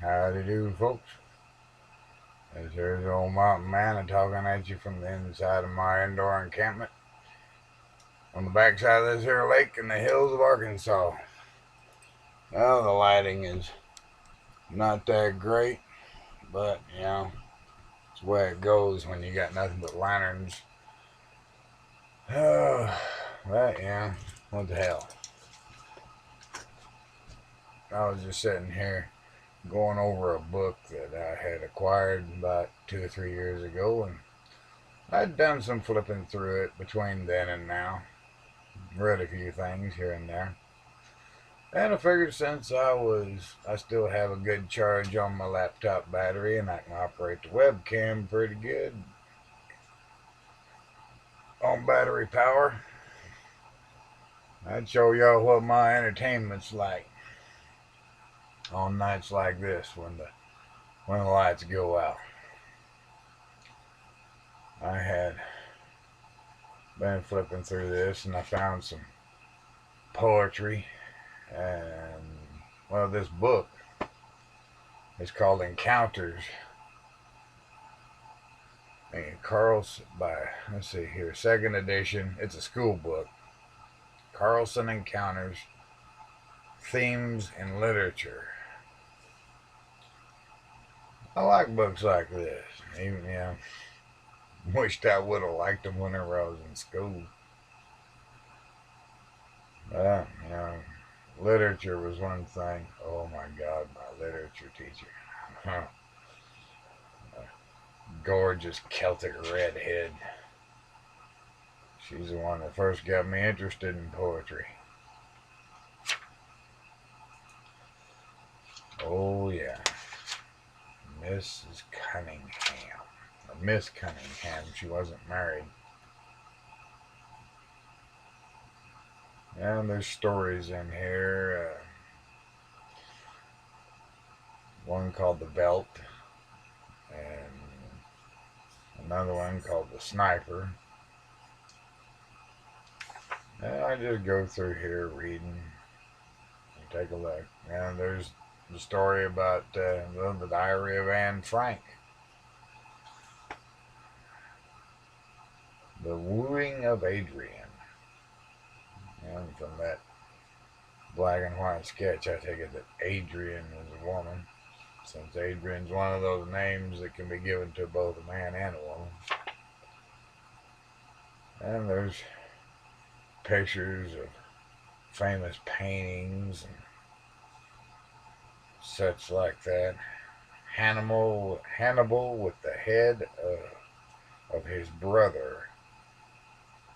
Howdy do, folks. This here's the old mountain man talking at you from the inside of my indoor encampment on the backside of this here lake in the hills of Arkansas. Well, the lighting is not that great, but it's the way it goes when you got nothing but lanterns. But what the hell? I was just sitting here going over a book that I had acquired about 2 or 3 years ago, and I'd done some flipping through it between then and now. Read a few things here and there. And I figured since I still have a good charge on my laptop battery and I can operate the webcam pretty good on battery power, I'd show y'all what my entertainment's like on nights like this when the lights go out. I had been flipping through this and I found some poetry, and this book is called Encounters, and Carl's by, let's see here, second edition. It's a school book. Carlson Encounters Themes in Literature. I like books like this. Even wished I would have liked them whenever I was in school. But literature was one thing. Oh my God, my literature teacher. Huh. Gorgeous Celtic redhead. She's the one that first got me interested in poetry. Oh yeah, Mrs. Cunningham. Or Miss Cunningham. She wasn't married. And there's stories in here. One called The Belt, and another one called The Sniper. And I just go through here reading and take a look. And there's the story about the Diary of Anne Frank. The Wooing of Adrian. And from that black and white sketch, I take it that Adrian is a woman, since Adrian's one of those names that can be given to both a man and a woman. And there's pictures of famous paintings and such like that. Hannibal with the head of his brother,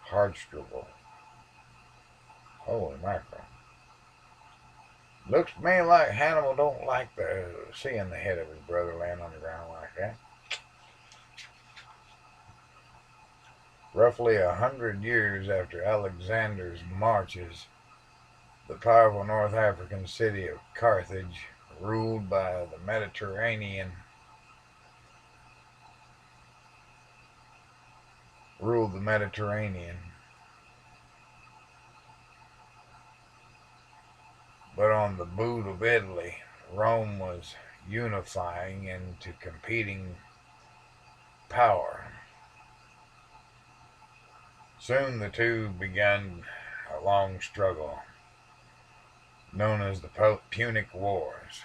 Hardstrubel. Holy mackerel. Looks to me like Hannibal don't like seeing the head of his brother laying on the ground like that. Roughly 100 years after Alexander's marches, the powerful North African city of Carthage, ruled by the Mediterranean, ruled the Mediterranean. But on the boot of Italy, Rome was unifying into competing power. Soon the two began a long struggle, known as the Punic Wars.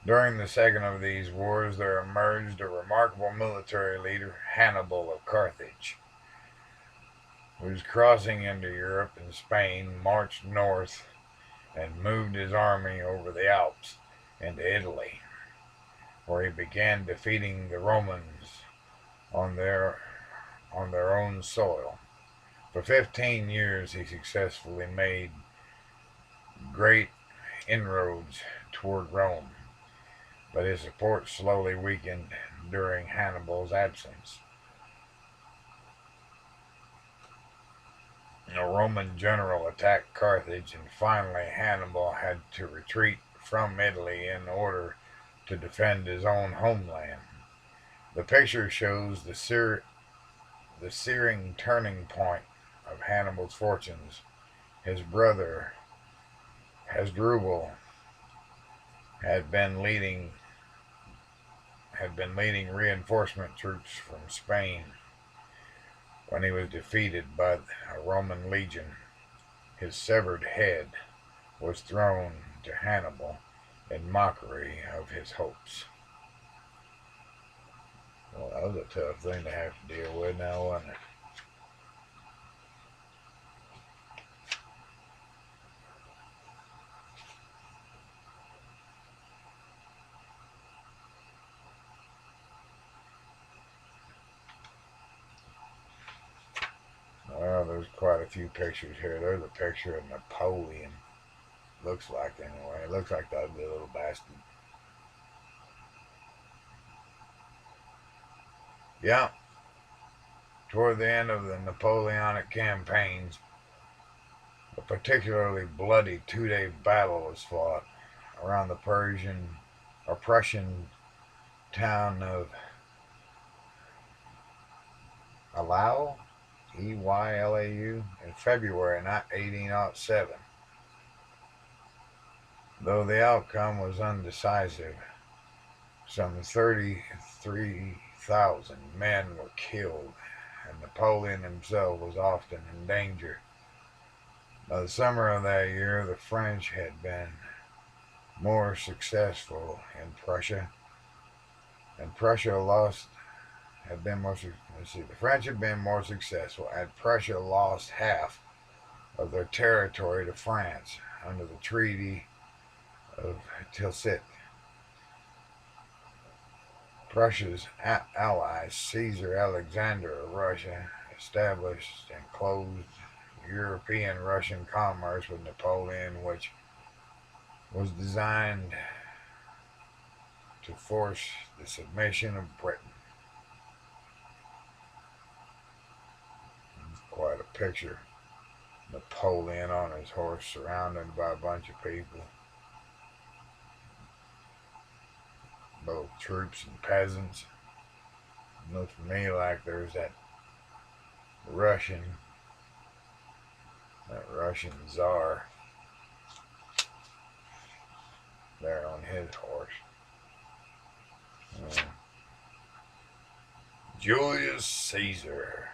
During the second of these wars, there emerged a remarkable military leader, Hannibal of Carthage, whose crossing into Europe and Spain marched north and moved his army over the Alps into Italy, where he began defeating the Romans on their own soil. For 15 years, he successfully made great inroads toward Rome, but his support slowly weakened during Hannibal's absence. A Roman general attacked Carthage, and finally Hannibal had to retreat from Italy in order to defend his own homeland. The picture shows the searing turning point of Hannibal's fortunes. His brother, Hasdrubal, had been leading reinforcement troops from Spain when he was defeated by a Roman legion. His severed head was thrown to Hannibal in mockery of his hopes. Well, that was a tough thing to have to deal with now, wasn't it? Well, there's quite a few pictures here. There's a picture of Napoleon. Looks like, anyway. It looks like the ugly little bastard. Yeah. Toward the end of the Napoleonic campaigns, a particularly bloody two-day battle was fought around the Prussian town of Eylau, Eylau, in February 1807. Though the outcome was undecisive, some 33,000 men were killed, and Napoleon himself was often in danger. By the summer of that year, the French had been more successful in Prussia, and Prussia lost had been more. Let's see, the French had been more successful, and Prussia lost half of their territory to France under the Treaty of Tilsit. Prussia's allies, Caesar Alexander of Russia, established and closed European-Russian commerce with Napoleon, which was designed to force the submission of Britain. Quite a picture. Napoleon on his horse, surrounded by a bunch of people, both troops and peasants. It looks to me like there's that Russian Tsar there on his horse. Julius Caesar.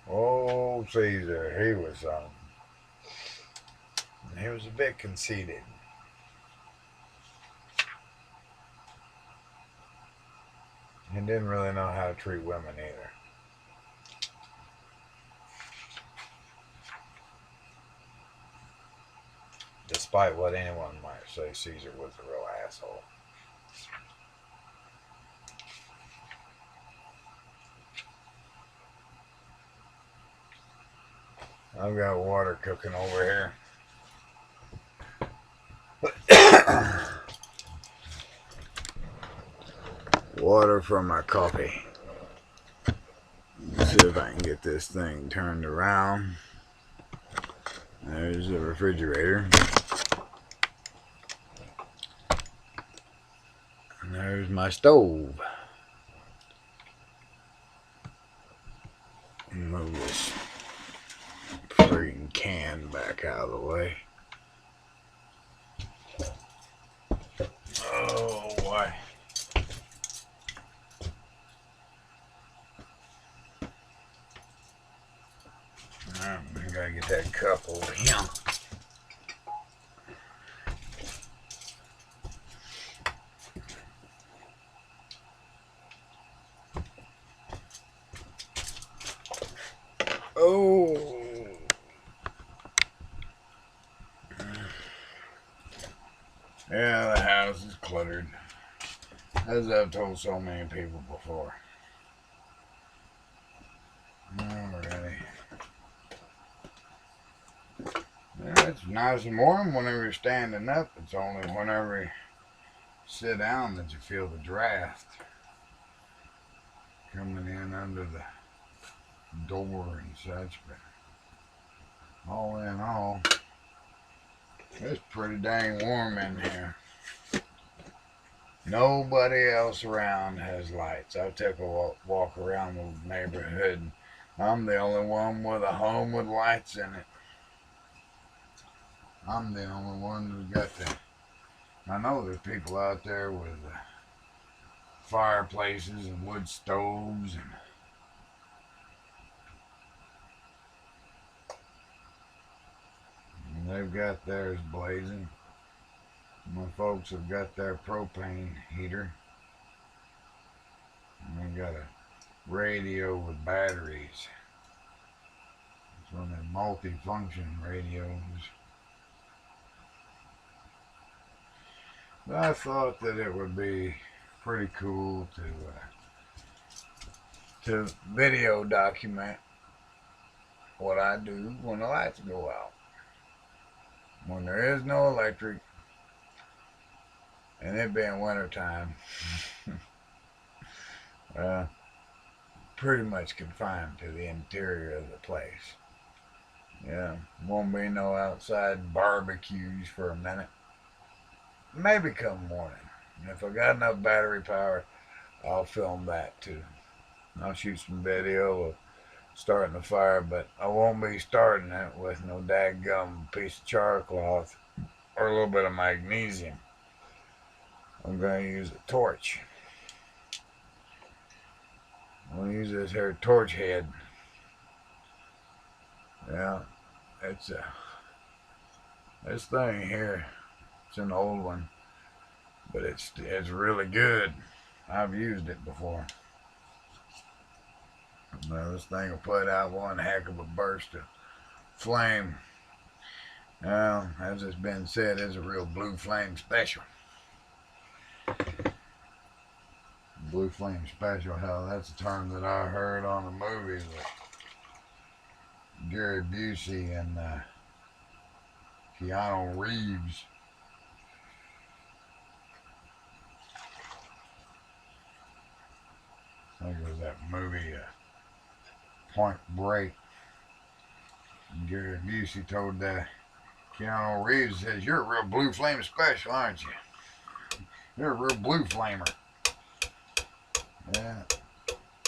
Oh, Caesar, he was a bit conceited. He didn't really know how to treat women either. Despite what anyone might say, Caesar was a real asshole. I've got water cooking over here. Water for my coffee. Let's see if I can get this thing turned around. There's the refrigerator. And there's my stove. Move this friggin' can back out of the way. Oh, boy. I gotta get that cup over here. Oh. Yeah, the house is cluttered, as I've told so many people before. Alrighty. Yeah, it's nice and warm whenever you're standing up. It's only whenever you sit down that you feel the draft coming in under the door and such. But all in all, It's pretty dang warm in here. Nobody else around has lights. I took a walk around the neighborhood. I'm the only one with a home with lights in it. I'm the only one who got the. I know there's people out there with fireplaces and wood stoves and they've got theirs blazing. My folks have got their propane heater. And they got a radio with batteries. It's one of them multi-function radios. But I thought that it would be pretty cool to video document what I do when the lights go out. When there is no electric, and it being wintertime, pretty much confined to the interior of the place. Yeah, won't be no outside barbecues for a minute. Maybe come morning. And if I got enough battery power, I'll film that too. I'll shoot some video of starting the fire, but I won't be starting it with no dadgum piece of char cloth or a little bit of magnesium. I'm going to use a torch. I'm going to use this here torch head. Yeah, it's this thing here. It's an old one, but it's really good. I've used it before. Now this thing will put out one heck of a burst of flame. Now, as it's been said, it's a real blue flame special. Blue flame special, hell, that's a term that I heard on a movie with Gary Busey and Keanu Reeves. I think it was that movie Point Break. And Gary Busey told Keanu Reeves, says, "You're a real blue flame special, aren't you? You're a real blue flamer." Yeah.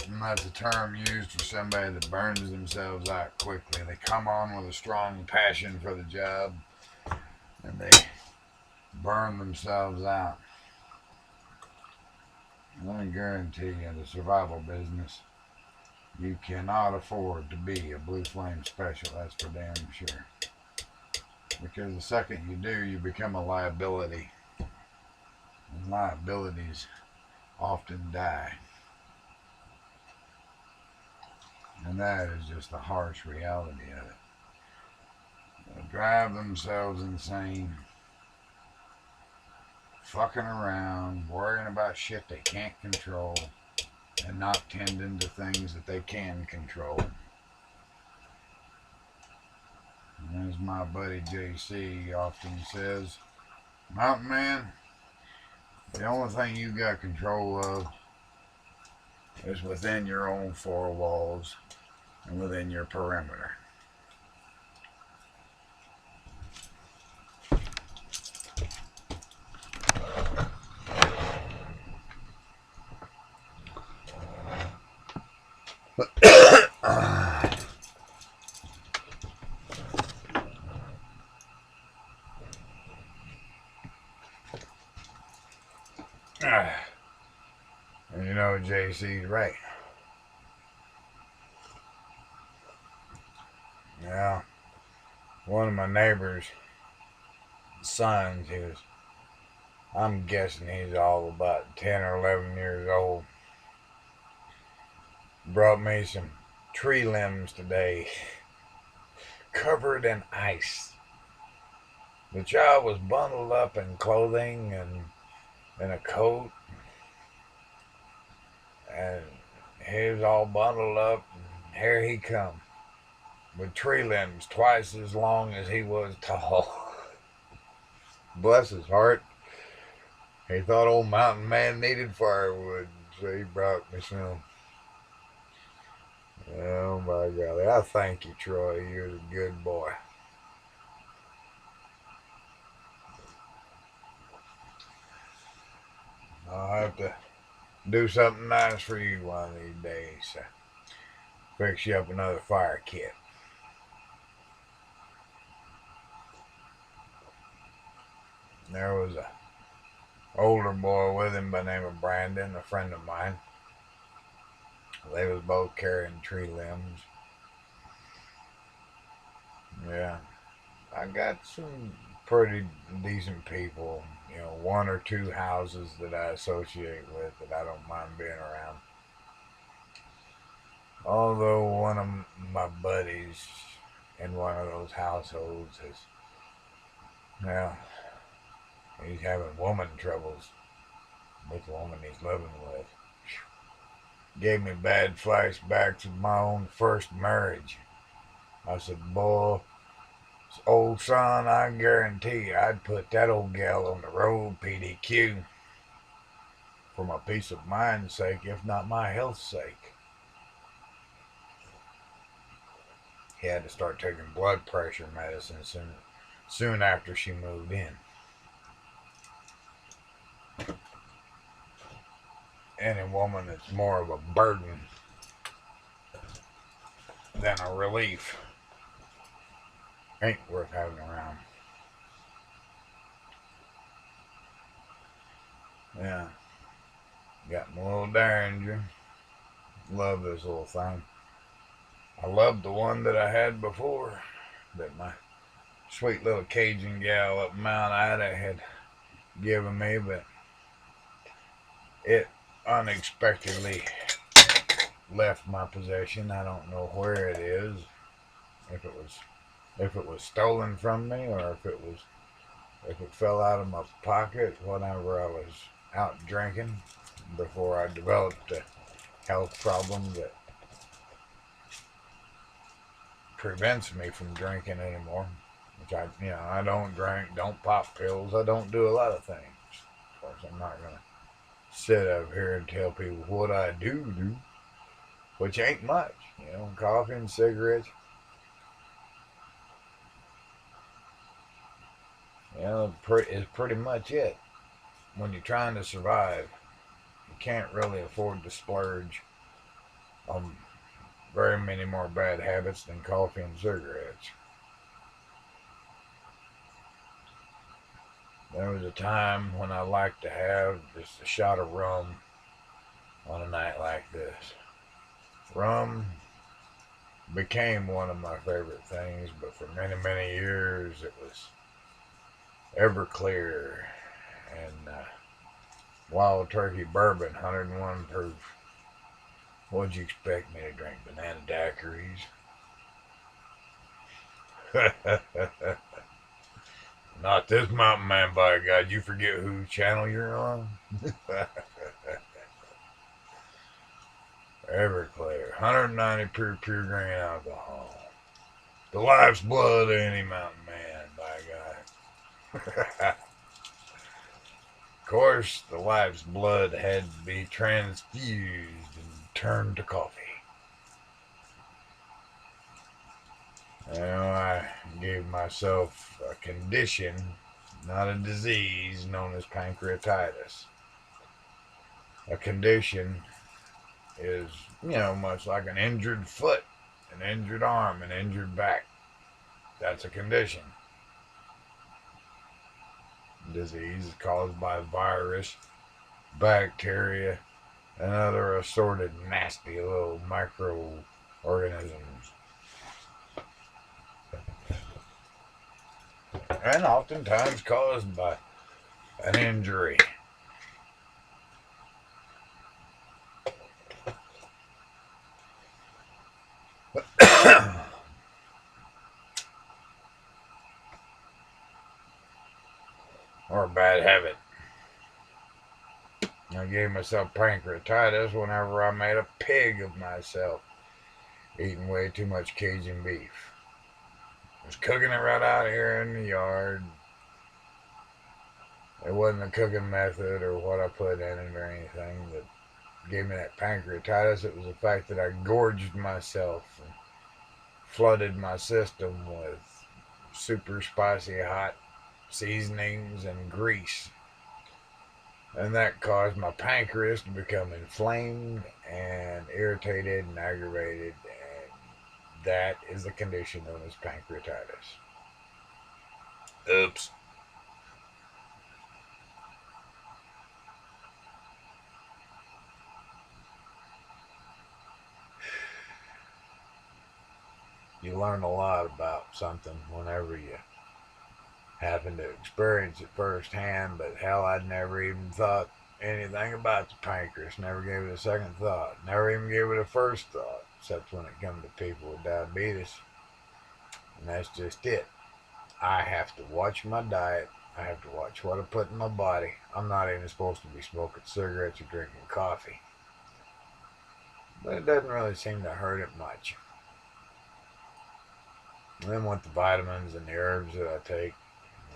And that's a term used for somebody that burns themselves out quickly. They come on with a strong passion for the job and they burn themselves out. And I guarantee you, in the survival business, you cannot afford to be a blue flame special. That's for damn sure. Because the second you do, you become a liability. And liabilities often die. And that is just the harsh reality of it. They drive themselves insane, fucking around, worrying about shit they can't control, and not tending to things that they can control. And as my buddy JC often says, "Mountain man, the only thing you got control of is within your own four walls and within your perimeter." And you know, JC's right. Yeah, one of my neighbor's sons, I'm guessing he's all about 10 or 11 years old, brought me some tree limbs today, covered in ice. The child was bundled up in clothing and in a coat, and he was all bundled up, and here he come with tree limbs twice as long as he was tall. Bless his heart. He thought old mountain man needed firewood, so he brought me some. Oh my golly, I thank you, Troy. You're a good boy. have to do something nice for you one of these days. Fix you up another fire kit. There was a older boy with him by the name of Brandon, a friend of mine. They was both carrying tree limbs. Yeah, I got some pretty decent people. You know, one or two houses that I associate with that I don't mind being around. Although one of my buddies in one of those households is, well, he's having woman troubles with the woman he's living with. Gave me bad flashbacks of my own first marriage. I said, boy, old son, I guarantee you I'd put that old gal on the road, PDQ, for my peace of mind's sake, if not my health's sake. He had to start taking blood pressure medicine soon after she moved in. Any woman that's more of a burden than a relief ain't worth having around. Yeah. Got my little Derringer. Love this little thing. I loved the one that I had before that my sweet little Cajun gal up Mount Ida had given me, but it unexpectedly left my possession. I don't know where it is. If it was stolen from me, or if it fell out of my pocket whenever I was out drinking before I developed a health problem that prevents me from drinking anymore. Which I don't drink, don't pop pills, I don't do a lot of things. Of course, I'm not gonna sit up here and tell people what I do, which ain't much. Coffee and cigarettes. Is pretty much it. When you're trying to survive, you can't really afford to splurge on very many more bad habits than coffee and cigarettes. There was a time when I liked to have just a shot of rum on a night like this. Rum became one of my favorite things, but for many, many years it was Everclear and Wild Turkey Bourbon, 101 proof. What'd you expect me to drink? Banana daiquiris? Not this mountain man, by God. You forget whose channel you're on? Everclear, 190 pure grain alcohol. The life's blood of any mountain man, by God. Of course, the life's blood had to be transfused and turned to coffee. I gave myself a condition, not a disease, known as pancreatitis. A condition is, much like an injured foot, an injured arm, an injured back. That's a condition. Disease is caused by virus, bacteria, and other assorted nasty little microorganisms. And oftentimes caused by an injury. Or a bad habit. I gave myself pancreatitis whenever I made a pig of myself, eating way too much Cajun beef. I was cooking it right out here in the yard. It wasn't the cooking method or what I put in it or anything that gave me that pancreatitis. It was the fact that I gorged myself and flooded my system with super spicy hot seasonings and grease. And that caused my pancreas to become inflamed and irritated and aggravated. And that is the condition known as pancreatitis. Oops. You learn a lot about something whenever you happen to experience it firsthand, but hell, I'd never even thought anything about the pancreas. Never gave it a second thought. Never even gave it a first thought, except when it comes to people with diabetes. And that's just it. I have to watch my diet. I have to watch what I put in my body. I'm not even supposed to be smoking cigarettes or drinking coffee. But it doesn't really seem to hurt it much. And then with the vitamins and the herbs that I take,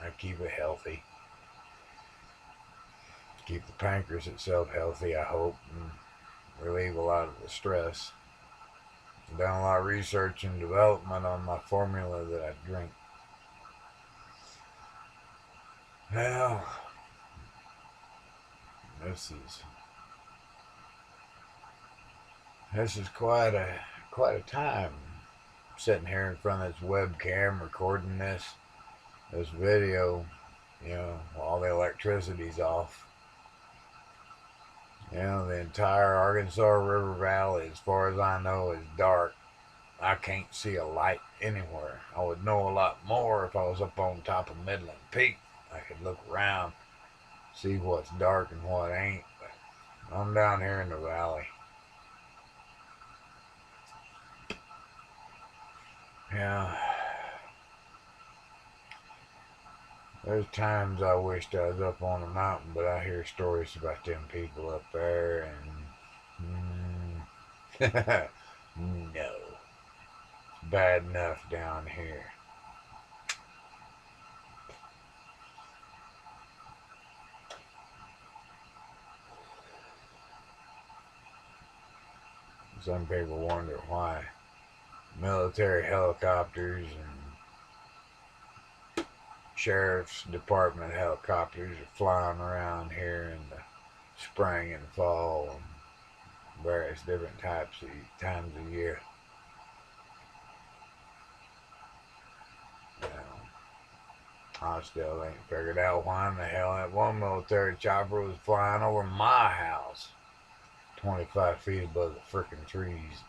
I keep it healthy. Keep the pancreas itself healthy, I hope, and relieve a lot of the stress. I've done a lot of research and development on my formula that I drink. Well, this is quite a time sitting here in front of this webcam recording this video. While the electricity's off. The entire Arkansas River Valley, as far as I know, is dark. I can't see a light anywhere. I would know a lot more if I was up on top of Midland Peak. I could look around, see what's dark and what ain't. But I'm down here in the valley. Yeah. There's times I wished I was up on a mountain, but I hear stories about them people up there, and no, it's bad enough down here. Some people wonder why military helicopters and sheriff's department helicopters are flying around here in the spring and fall and various different times of year. I still ain't figured out why in the hell that one military chopper was flying over my house 25 feet above the frickin' trees.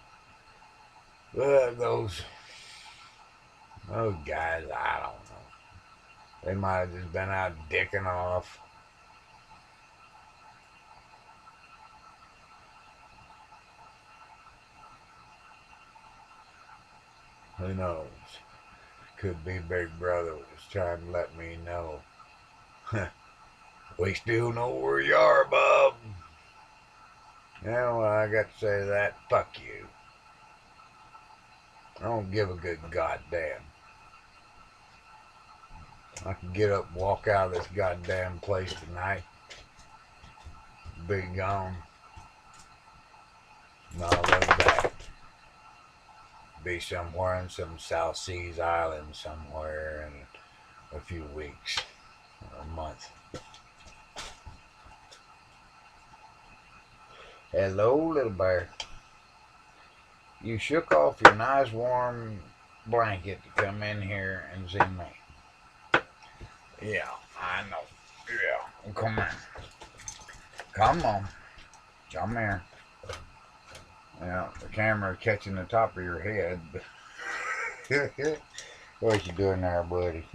But those guys, I don't know. They might have just been out dicking off. Who knows? Could be Big Brother was trying to let me know. We still know where you are, Bob. Yeah, well, I got to say that. Fuck you. I don't give a good goddamn. I can get up and walk out of this goddamn place tonight. Be gone. Not look back. Be somewhere in some South Seas island somewhere in a few weeks or a month. Hello, little bear. You shook off your nice warm blanket to come in here and see me. Yeah, I know. Yeah, come on. Come on. Come here. Yeah, the camera's catching the top of your head. What you doing there, buddy?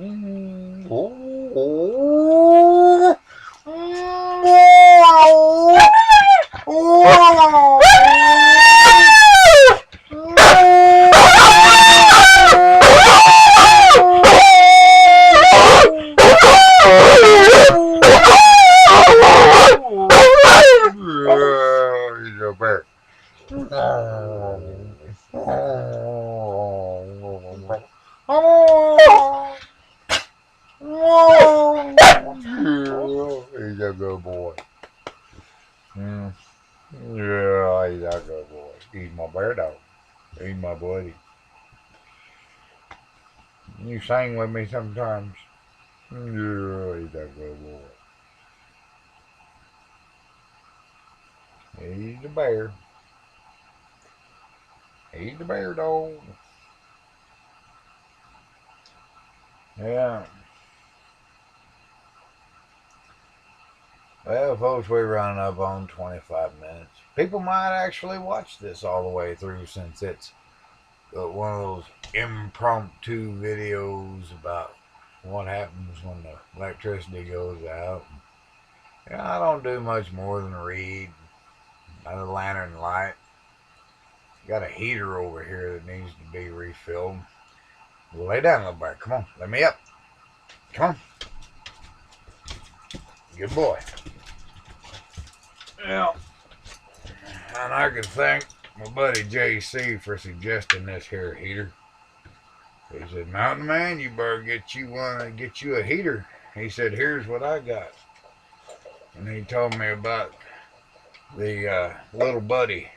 He's a bear. He's a good boy. Yeah, he's a good boy. He's my bear dog. He's my buddy. You sing with me sometimes. Yeah, he's a good boy. He's the bear. He's the bear dog. Yeah. Well, folks, we're running up on 25 minutes. People might actually watch this all the way through since it's one of those impromptu videos about what happens when the electricity goes out. Yeah, I don't do much more than read. Got a lantern light. Got a heater over here that needs to be refilled. Well, lay down, little bear. Come on, let me up. Come on. Good boy. Yeah. And I can thank my buddy JC for suggesting this here heater. He said, Mountain Man, you better get you a heater. He said, here's what I got. And he told me about the little buddy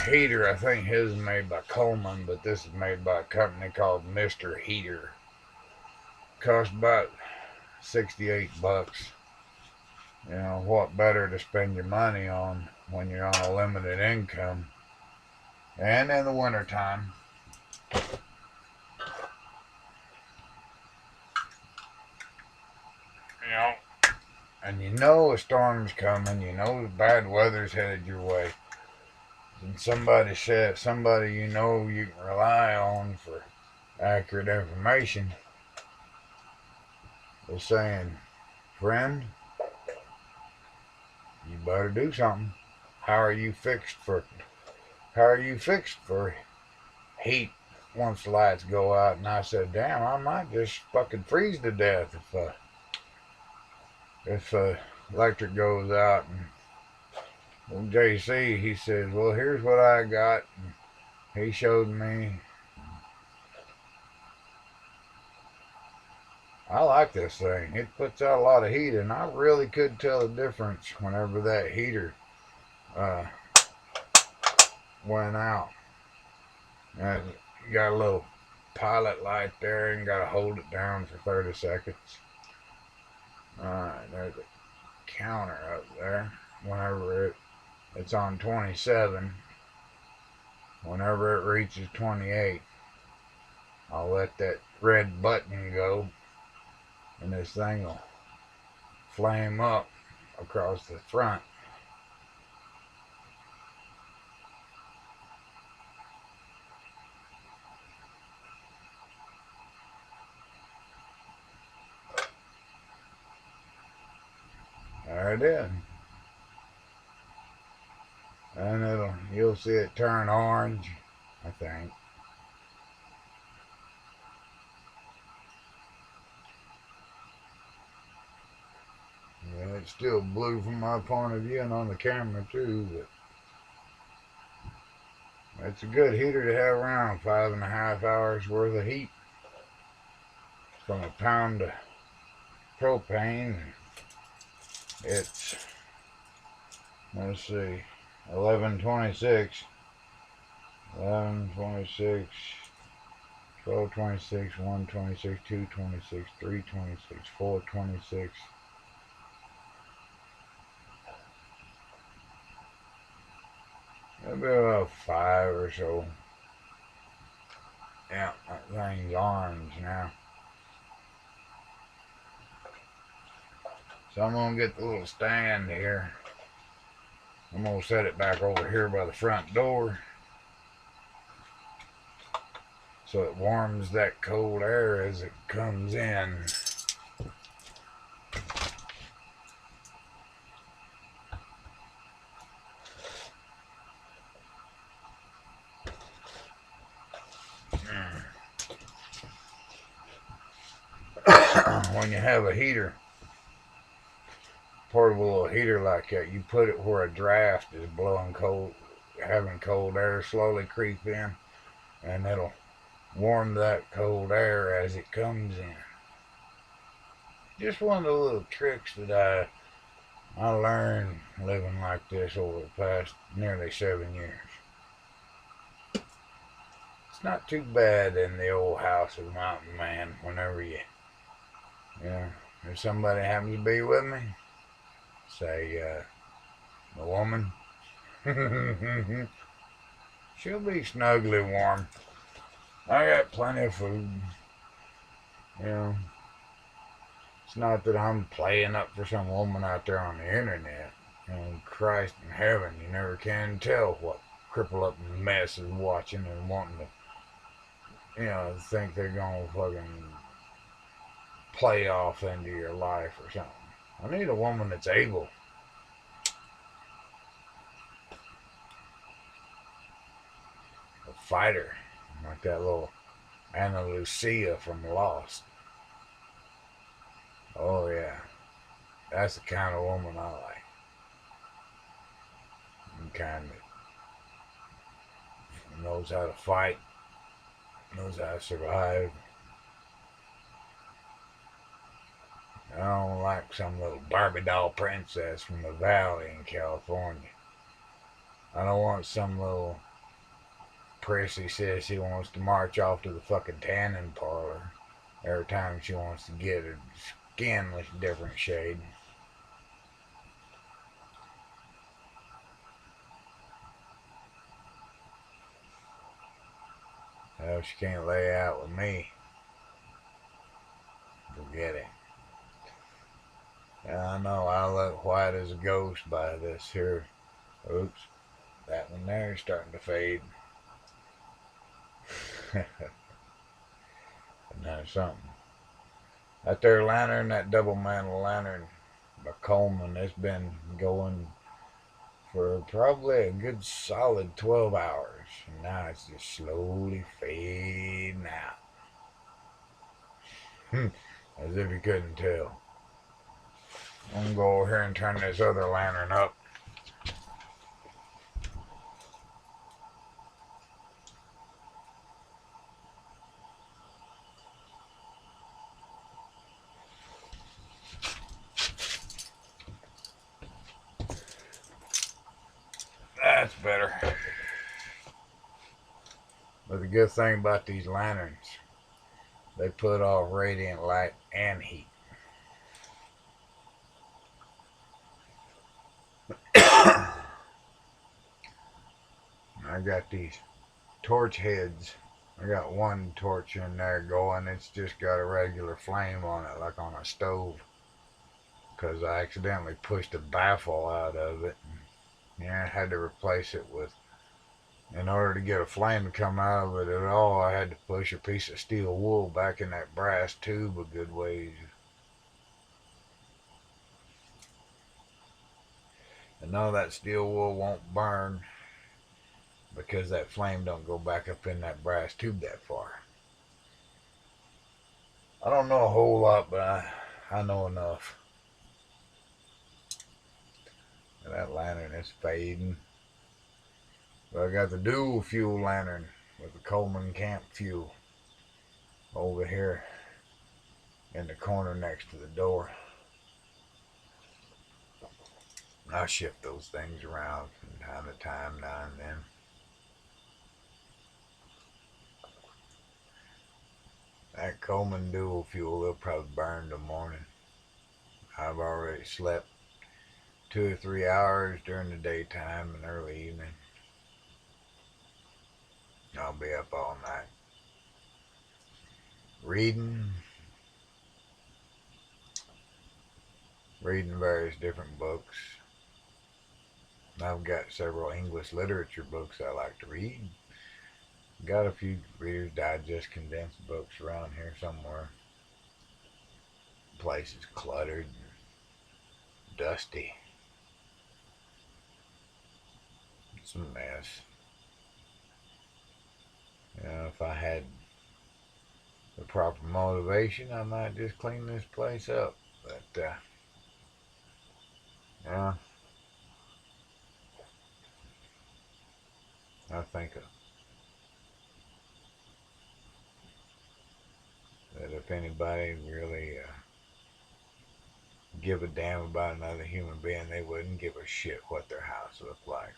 heater. I think his is made by Coleman, but this is made by a company called Mr. Heater. Cost about $68. You know, what better to spend your money on when you're on a limited income and in the wintertime. You know, and you know a storm's coming, you know the bad weather's headed your way. And somebody you know you can rely on for accurate information is saying, friend, you better do something. How are you fixed for heat once the lights go out? And I said, damn, I might just fucking freeze to death if electric goes out. And well, JC, he says, well, here's what I got. And he showed me. I like this thing. It puts out a lot of heat, and I really could tell the difference whenever that heater went out. And you got a little pilot light there, and got to hold it down for 30 seconds. Alright, there's a counter up there. Whenever it's on 27, whenever it reaches 28, I'll let that red button go, and this thing will flame up across the front. There it is. And you'll see it turn orange, I think. Yeah, it's still blue from my point of view and on the camera too, but it's a good heater to have around. 5.5 hours worth of heat from a pound of propane. It's, let's see, 1126, 1126, 1226, 126, 226, 326, 426. Maybe about 5 or so. Yeah, that thing's orange now. So I'm going to get the little stand here. I'm going to set it back over here by the front door so it warms that cold air as it comes in. When you have a heater, portable little heater like that, you put it where a draft is blowing cold, having cold air slowly creep in, and it'll warm that cold air as it comes in. Just one of the little tricks that I learned living like this over the past nearly 7 years. It's not too bad in the old house of the Mountain Man whenever if somebody happens to be with me, say, The woman, she'll be snugly warm. I got plenty of food. You know, it's not that I'm playing up for some woman out there on the internet. You know, Christ in heaven, you never can tell what cripple up mess is watching and wanting to, think they're gonna fucking play off into your life or something. I need a woman that's able. A fighter. Like that little Anna Lucia from Lost. Oh yeah. That's the kind of woman I like. The kind that knows how to fight, knows how to survive. I don't like some little Barbie doll princess from the valley in California. I don't want some little prissy says she wants to march off to the fucking tanning parlor every time she wants to get her skin with a different shade. Well, she can't lay out with me. Forget it. I know I look white as a ghost by this here. Oops. That one there is starting to fade. And that's something. That there lantern, that double mantle lantern by Coleman, it's been going for probably a good solid 12 hours. And now it's just slowly fading out. As if you couldn't tell. I'm going to go over here and turn this other lantern up. That's better. But the good thing about these lanterns, they put off radiant light and heat. I got these torch heads. I got one torch in there going. It's just got a regular flame on it, like on a stove. Because I accidentally pushed a baffle out of it. And, I had to replace it with, in order to get a flame to come out of it at all, I had to push a piece of steel wool back in that brass tube a good ways. And no, that steel wool won't burn because that flame don't go back up in that brass tube that far. I don't know a whole lot, but I know enough. And that lantern is fading. But I got the dual fuel lantern with the Coleman Camp fuel over here in the corner next to the door. I'll shift those things around from time to time now and then. That Coleman dual fuel will probably burn in the morning. I've already slept 2 or 3 hours during the daytime and early evening. I'll be up all night reading various different books. I've got several English literature books I like to read. Got a few Reader's Digest condensed books around here somewhere. The place is cluttered and dusty. It's a mess. If I had the proper motivation, I might just clean this place up. But, yeah, I think that if anybody really give a damn about another human being, they wouldn't give a shit what their house looked like.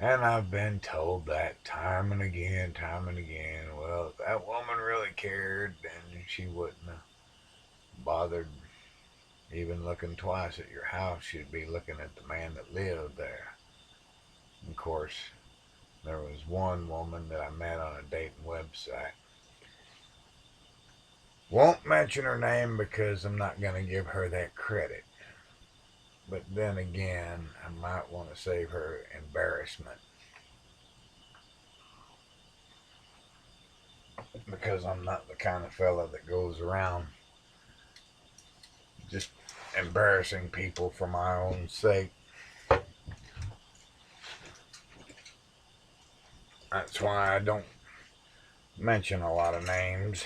And I've been told that time and again. Well, if that woman really cared, then she wouldn't have bothered Even looking twice at your house, you'd be looking at the man that lived there. And of course, there was one woman that I met on a dating website. Won't mention her name because I'm not going to give her that credit. But then again, I might want to save her embarrassment. Because I'm not the kind of fella that goes around just embarrassing people for my own sake. That's why I don't mention a lot of names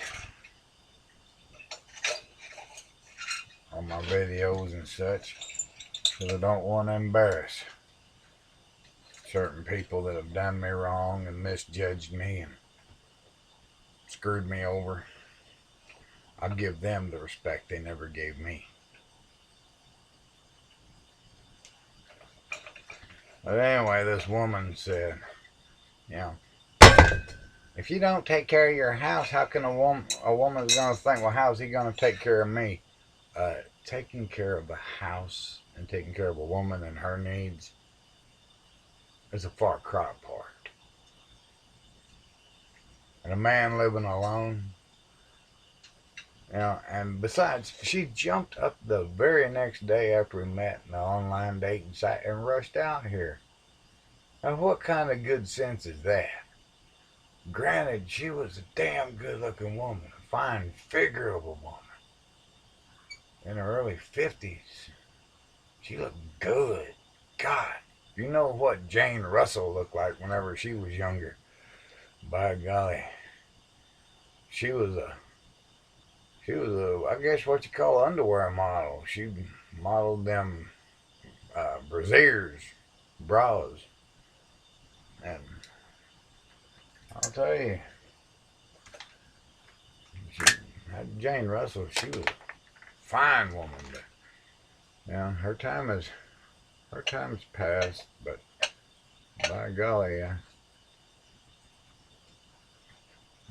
on my videos and such, because I don't want to embarrass certain people that have done me wrong and misjudged me and screwed me over. I'll give them the respect they never gave me. But anyway, this woman said, you know, if you don't take care of your house, how can a woman's going to think, well, how's he going to take care of me? Taking care of the house and taking care of a woman and her needs is a far cry apart. And a man living alone, you know, and besides, she jumped up the very next day after we met in the online dating site and rushed out here. Now, what kind of good sense is that? Granted, she was a damn good-looking woman, a fine figure of a woman. In her early 50s, she looked good. God, you know what Jane Russell looked like whenever she was younger. By golly, she was a, I guess what you call underwear model. She modeled them brasiers, bras, and I'll tell you, Jane Russell, she was a fine woman, but you know, her time's passed. But by golly,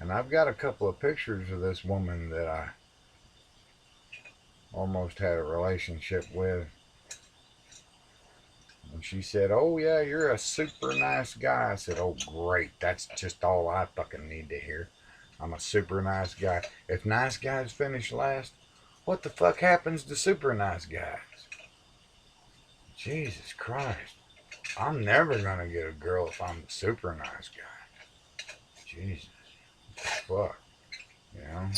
and I've got a couple of pictures of this woman that I almost had a relationship with. And she said, "Oh yeah, you're a super nice guy." I said, "Oh great, that's just all I fucking need to hear. I'm a super nice guy. If nice guys finish last, what the fuck happens to super nice guys?" Jesus Christ. I'm never gonna get a girl if I'm a super nice guy. Jesus. Fuck. You know?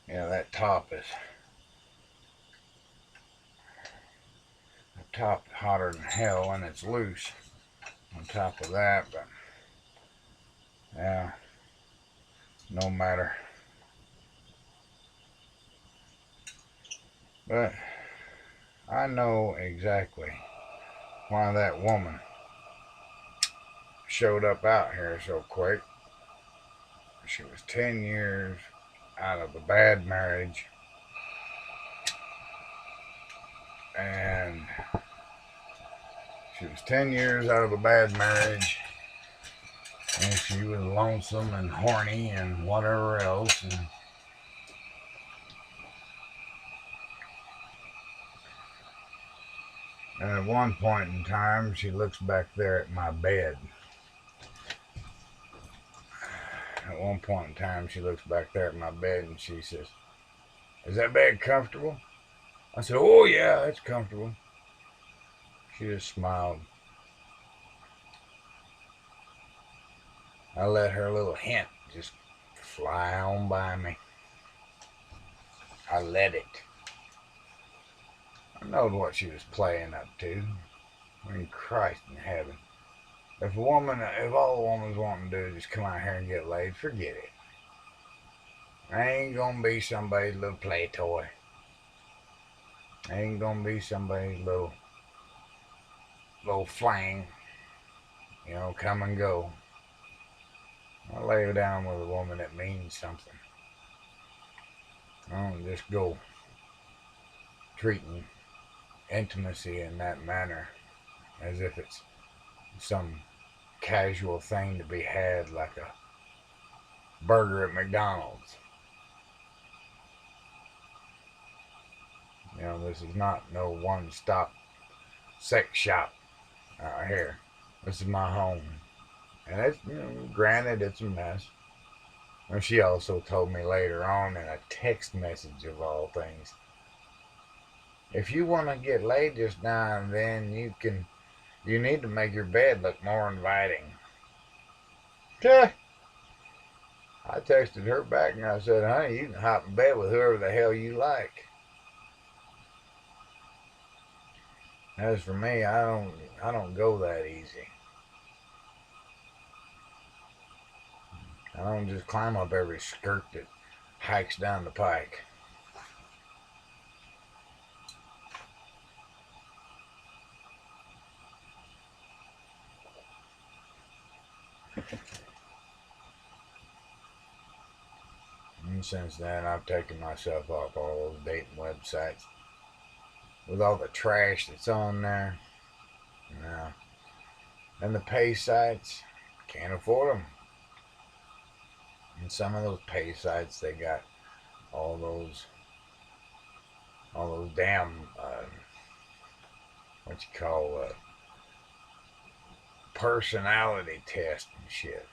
Yeah, that top is hotter than hell and it's loose on top of that, but yeah, no matter. But I know exactly why that woman showed up out here so quick. She was 10 years out of a bad marriage, and she was 10 years out of a bad marriage, and she was lonesome and horny and whatever else. And at one point in time, she looks back there at my bed. At one point in time, she looks back there at my bed and she says, "Is that bed comfortable?" I said, "Oh yeah, it's comfortable." She just smiled. I let her little hint just fly on by me. I let it. I knowed what she was playing up to. I mean, Christ in heaven. If all a woman's wanting to do is just come out here and get laid, forget it. I ain't gonna be somebody's little play toy. I ain't gonna be somebody's little flang. You know, come and go. I lay down with a woman that means something. I don't just go treating intimacy in that manner, as if it's some casual thing to be had like a burger at McDonald's. You know, this is not no one-stop sex shop out here. This is my home. And it's, you know, granted, it's a mess. And she also told me later on in a text message of all things, if you want to get laid just now and then, you need to make your bed look more inviting. Yeah. I texted her back and I said, honey, you can hop in bed with whoever the hell you like. As for me, I don't go that easy. I don't just climb up every skirt that hikes down the pike. And since then, I've taken myself off all those dating websites with all the trash that's on there. No. And the pay sites, can't afford them. And some of those pay sites, they got all those damn what you call personality tests and shit.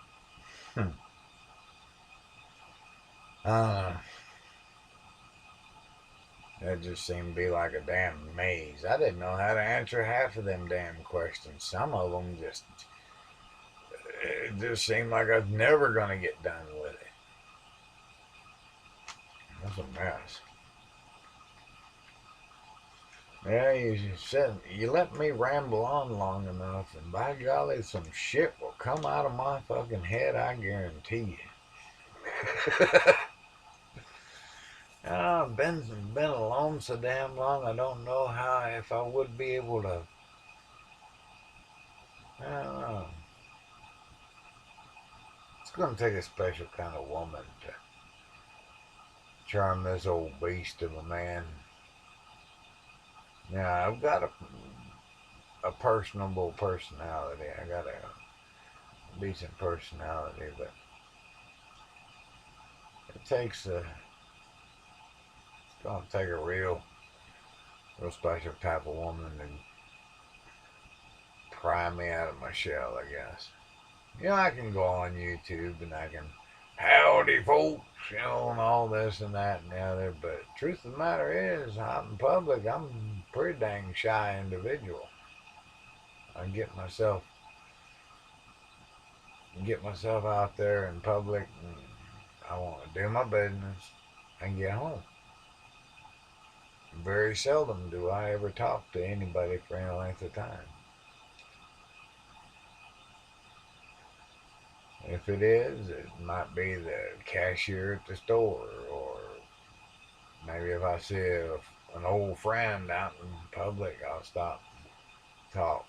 That just seemed to be like a damn maze. I didn't know how to answer half of them damn questions. Some of them it just seemed like I was never gonna get done with it. That's a mess. Yeah, you let me ramble on long enough, and by golly, some shit will come out of my fucking head. I guarantee you. I've been alone so damn long. I don't know if I would be able to. I don't know. It's gonna take a special kind of woman to charm this old beast of a man. Yeah, I've got a personable personality. I got a decent personality, but it takes it's gonna take a real special type of woman to pry me out of my shell, I guess. You know, I can go on YouTube and I can howdy folks, you know, and all this and that and the other, but truth of the matter is, out in public, I'm a pretty dang shy individual. I get myself out there in public and I want to do my business and get home. Very seldom do I ever talk to anybody for any length of time. If it is, it might be the cashier at the store, or maybe if I see an old friend out in public, I'll stop and talk.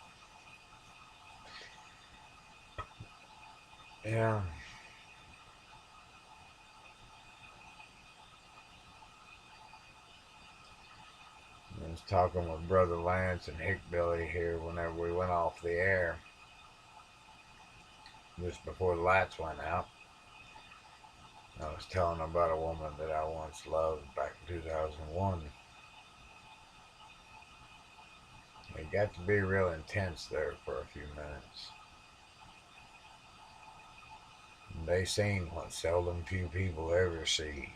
Yeah. I was talking with Brother Lance and Hick Billy here whenever we went off the air, just before the lights went out. I was telling them about a woman that I once loved back in 2001. It got to be real intense there for a few minutes. And they seen what seldom few people ever see.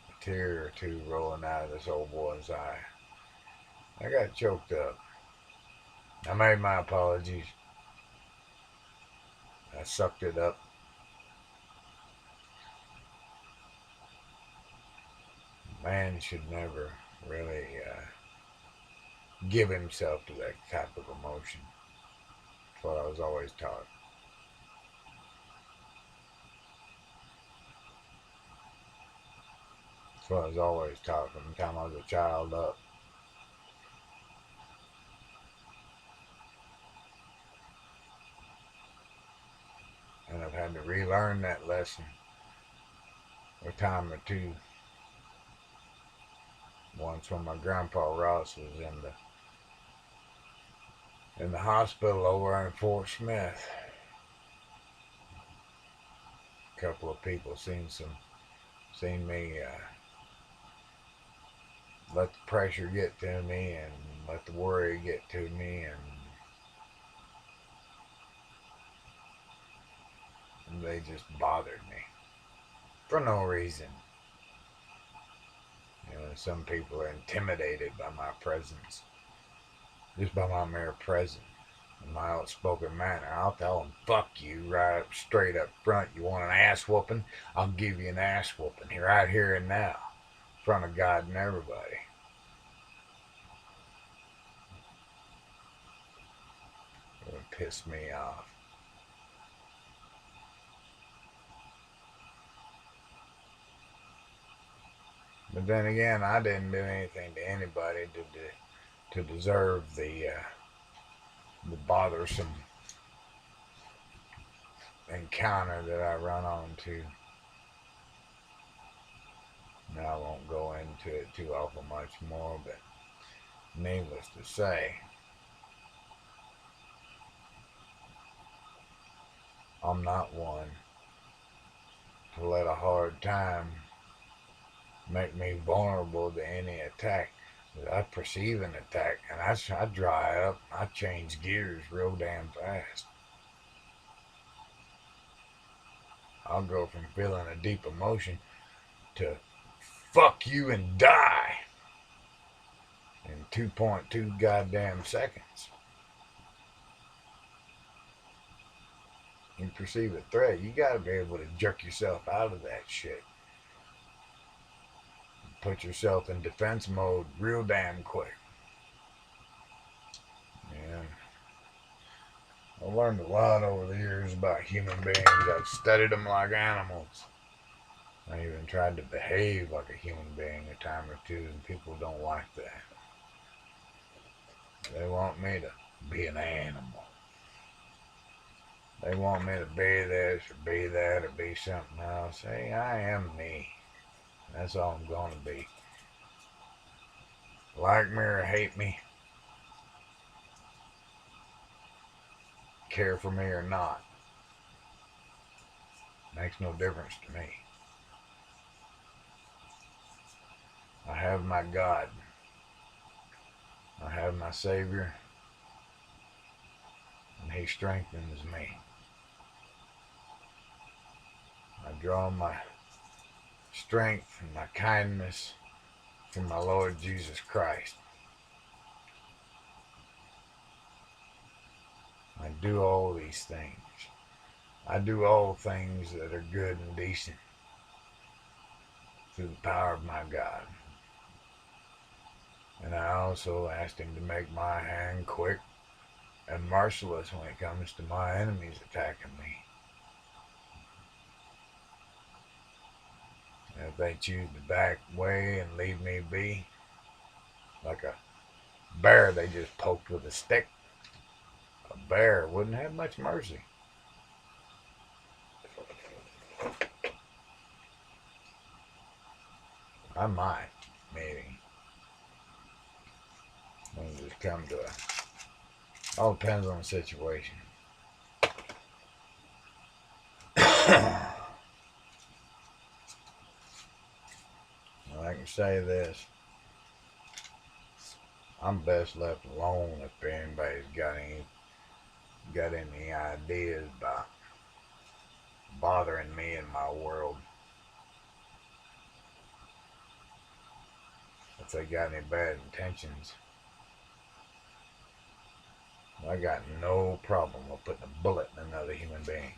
A tear or two rolling out of this old boy's eye. I got choked up. I made my apologies. I sucked it up. Man should never really give himself to that type of emotion. That's what I was always taught. That's what I was always taught from the time I was a child up. And I've had to relearn that lesson a time or two. once when my grandpa Ross was in the hospital over in Fort Smith. A couple of people seen me let the pressure get to me and let the worry get to me, and they just bothered me for no reason. You know, some people are intimidated by my presence, just by my mere presence. In my outspoken manner, I'll tell them, fuck you, right up, straight up front. You want an ass whooping? I'll give you an ass whooping, right here and now, in front of God and everybody. It would piss me off. But then again, I didn't do anything to anybody to deserve the bothersome encounter that I run onto. Now I won't go into it too awful much more, but needless to say, I'm not one to let a hard time make me vulnerable to any attack. I perceive an attack and I dry up, I change gears real damn fast. I'll go from feeling a deep emotion to fuck you and die in 2.2 goddamn seconds. You perceive a threat, you gotta be able to jerk yourself out of that shit. Put yourself in defense mode real damn quick. And I've learned a lot over the years about human beings. I've studied them like animals. I even tried to behave like a human being a time or two, and people don't like that. They want me to be an animal. They want me to be this or be that or be something else. Hey, I am me. That's all I'm going to be. Like me or hate me, care for me or not, makes no difference to me. I have my God. I have my Savior, and He strengthens me. I draw my strength and my kindness from my Lord Jesus Christ. I do all these things. I do all things that are good and decent through the power of my God. And I also asked Him to make my hand quick and merciless when it comes to my enemies attacking me. And if they choose to back away and leave me be, like a bear they just poked with a stick, a bear wouldn't have much mercy. I might, maybe. When it just come to all depends on the situation. Well, I can say this. I'm best left alone if anybody's got any ideas about bothering me in my world. If they got any bad intentions, I got no problem with putting a bullet in another human being.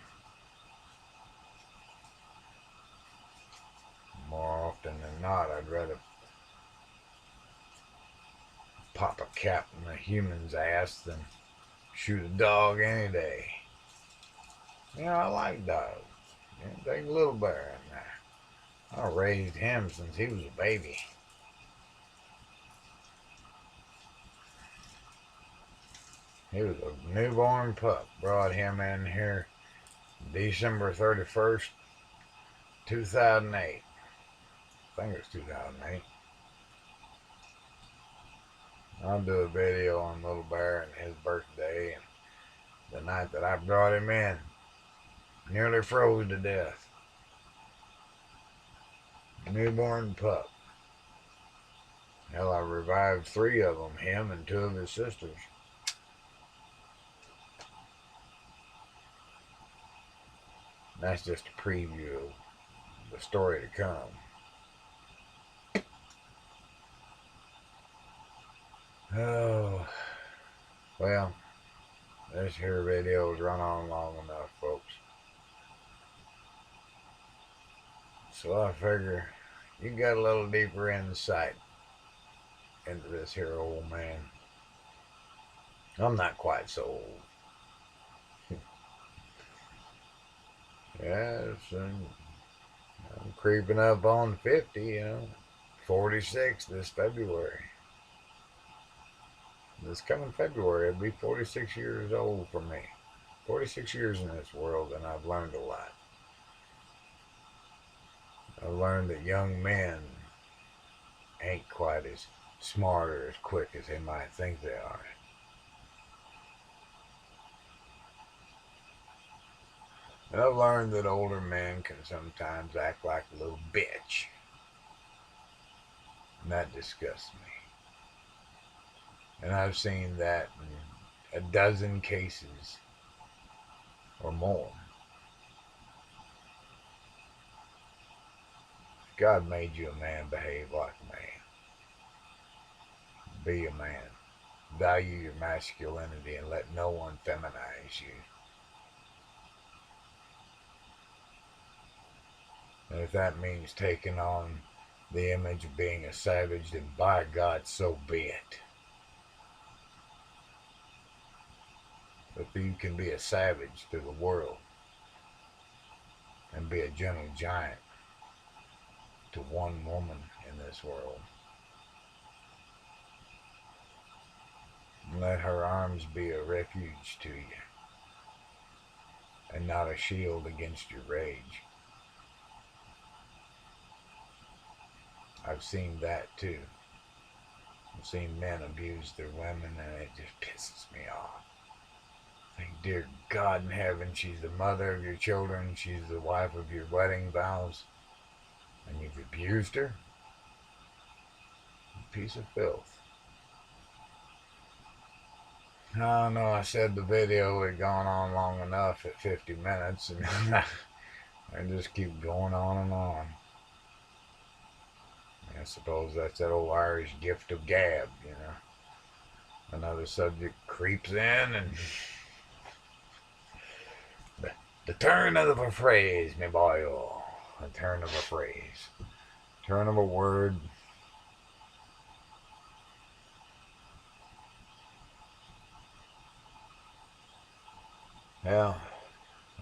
More often than not, I'd rather pop a cap in a human's ass than shoot a dog any day. You know, I like dogs. Take Little Bear in there. I raised him since he was a baby. He was a newborn pup. Brought him in here December 31st, 2008. I think it was 2008. I'll do a video on Little Bear and his birthday and the night that I brought him in. Nearly froze to death. Newborn pup. Hell, I revived 3 of them, him and 2 of his sisters. That's just a preview of the story to come. Oh, well, this here video's run on long enough, folks. So I figure you got a little deeper insight into this here old man. I'm not quite so old. Yes, I'm creeping up on 50, 46 this February. This coming February, it'll be 46 years old for me. 46 years in this world, and I've learned a lot. I've learned that young men ain't quite as smart or as quick as they might think they are. And I've learned that older men can sometimes act like a little bitch. And that disgusts me. And I've seen that in a dozen cases or more. If God made you a man, behave like a man. Be a man. Value your masculinity and let no one feminize you. And if that means taking on the image of being a savage, then by God, so be it. If you can be a savage to the world and be a gentle giant to one woman in this world, and let her arms be a refuge to you and not a shield against your rage. I've seen that too. I've seen men abuse their women, and it just pisses me off. Think, dear God in heaven, she's the mother of your children, she's the wife of your wedding vows, and you've abused her? A piece of filth. No, I said the video had gone on long enough at 50 minutes, and I just keep going on and on. I suppose that's that old Irish gift of gab, Another subject creeps in, and the turn of a phrase, me boyo. The turn of a phrase. Turn of a word. Well,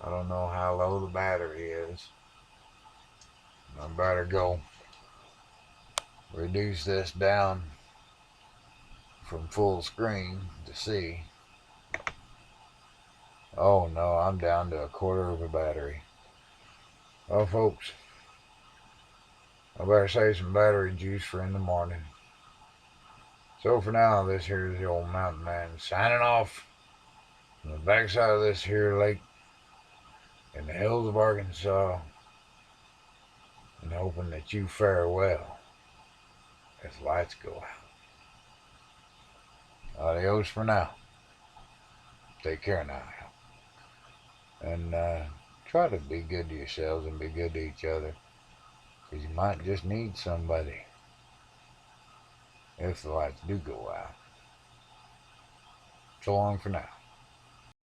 I don't know how low the battery is. I better go reduce this down from full screen to see. Oh no, I'm down to 1/4 of a battery. Well, folks, I better save some battery juice for in the morning. So for now, this here is the old mountain man signing off from the backside of this here lake in the hills of Arkansas, and hoping that you fare well as lights go out. Adios for now. Take care now. And try to be good to yourselves and be good to each other, because you might just need somebody if the lights do go out. So long for now.